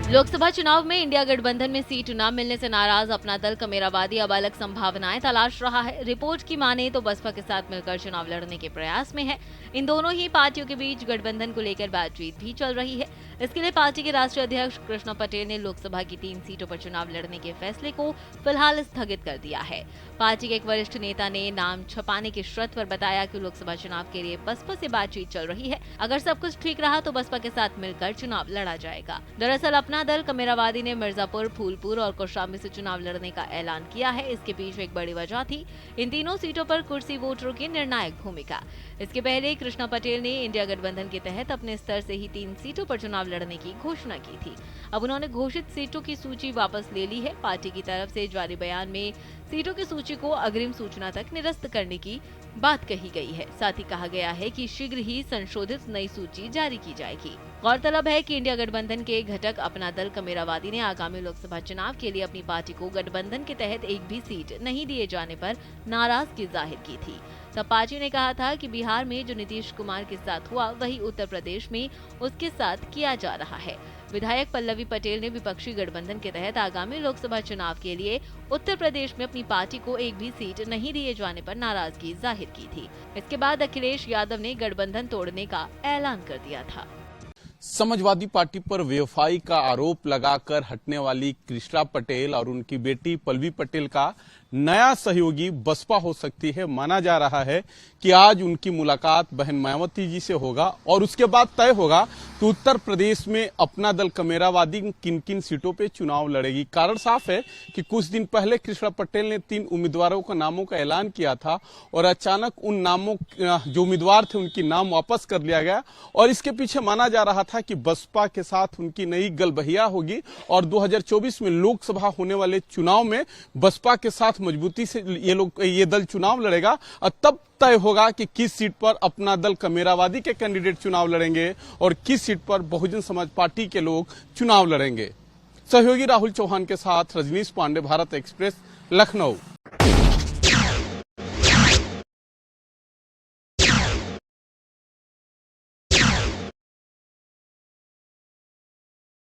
लोकसभा चुनाव में इंडिया गठबंधन में सीट न मिलने से नाराज अपना दल कमेरावादी अब अलग संभावनाएं तलाश रहा है। रिपोर्ट की माने तो बसपा के साथ मिलकर चुनाव लड़ने के प्रयास में है। इन दोनों ही पार्टियों के बीच गठबंधन को लेकर बातचीत भी चल रही है। इसके लिए पार्टी के राष्ट्रीय अध्यक्ष कृष्णा पटेल ने लोकसभा की 3 सीटों पर चुनाव लड़ने के फैसले को फिलहाल स्थगित कर दिया है। पार्टी के एक वरिष्ठ नेता ने नाम छपाने की शर्त पर बताया कि लोकसभा चुनाव के लिए बसपा से बातचीत चल रही है। अगर सब कुछ ठीक रहा तो बसपा के साथ मिलकर चुनाव लड़ा जाएगा। दरअसल अपना दल कमेरावादी ने मिर्जापुर, फूलपुर और कौशाम्बी से चुनाव लड़ने का ऐलान किया है। इसके पीछे एक बड़ी वजह थी इन तीनों सीटों पर कुर्सी वोटरों की निर्णायक भूमिका। इसके पहले कृष्णा पटेल ने इंडिया गठबंधन के तहत अपने स्तर से ही 3 सीटों पर चुनाव लड़ने की घोषणा की थी। अब उन्होंने घोषित सीटों की सूची वापस ले ली है। पार्टी की तरफ से जारी बयान में सीटों की सूची को अग्रिम सूचना तक निरस्त करने की बात कही गई है। साथ ही कहा गया है कि शीघ्र ही संशोधित नई सूची जारी की जाएगी। गौरतलब है कि इंडिया गठबंधन के घटक अपना दल कमेरावादी ने आगामी लोकसभा चुनाव के लिए अपनी पार्टी को गठबंधन के तहत एक भी सीट नहीं दिए जाने पर नाराजगी जाहिर की थी। तब पार्टी ने कहा था कि बिहार में जो नीतीश कुमार के साथ हुआ वही उत्तर प्रदेश में उसके साथ किया जा रहा है। विधायक पल्लवी पटेल ने विपक्षी गठबंधन के तहत आगामी लोकसभा चुनाव के लिए उत्तर प्रदेश में अपनी पार्टी को एक भी सीट नहीं दिए जाने पर नाराजगी जाहिर की थी। इसके बाद अखिलेश यादव ने गठबंधन तोड़ने का ऐलान कर दिया था। समाजवादी पार्टी पर बेवफाई का आरोप लगाकर हटने वाली कृष्णा पटेल और उनकी बेटी पल्लवी पटेल का नया सहयोगी बसपा हो सकती है। माना जा रहा है कि आज उनकी मुलाकात बहन मायावती जी से होगा और उसके बाद तय होगा कि उत्तर प्रदेश में अपना दल कमेरावादी किन किन सीटों पे चुनाव लड़ेगी। कारण साफ है कि कुछ दिन पहले कृष्णा पटेल ने 3 उम्मीदवारों का नामों का ऐलान किया था और अचानक उन नामों जो उम्मीदवार थे उनकी नाम वापस कर लिया गया और इसके पीछे माना जा रहा था कि बसपा के साथ उनकी नई गलबहिया होगी और 2024 में लोकसभा होने वाले चुनाव में बसपा के साथ मजबूती से ये दल चुनाव लड़ेगा और तब तय होगा कि किस सीट पर अपना दल कमेरावादी के कैंडिडेट चुनाव लड़ेंगे और किस सीट पर बहुजन समाज पार्टी के लोग चुनाव लड़ेंगे। सहयोगी राहुल चौहान के साथ रजनीश पांडे, भारत एक्सप्रेस, लखनऊ।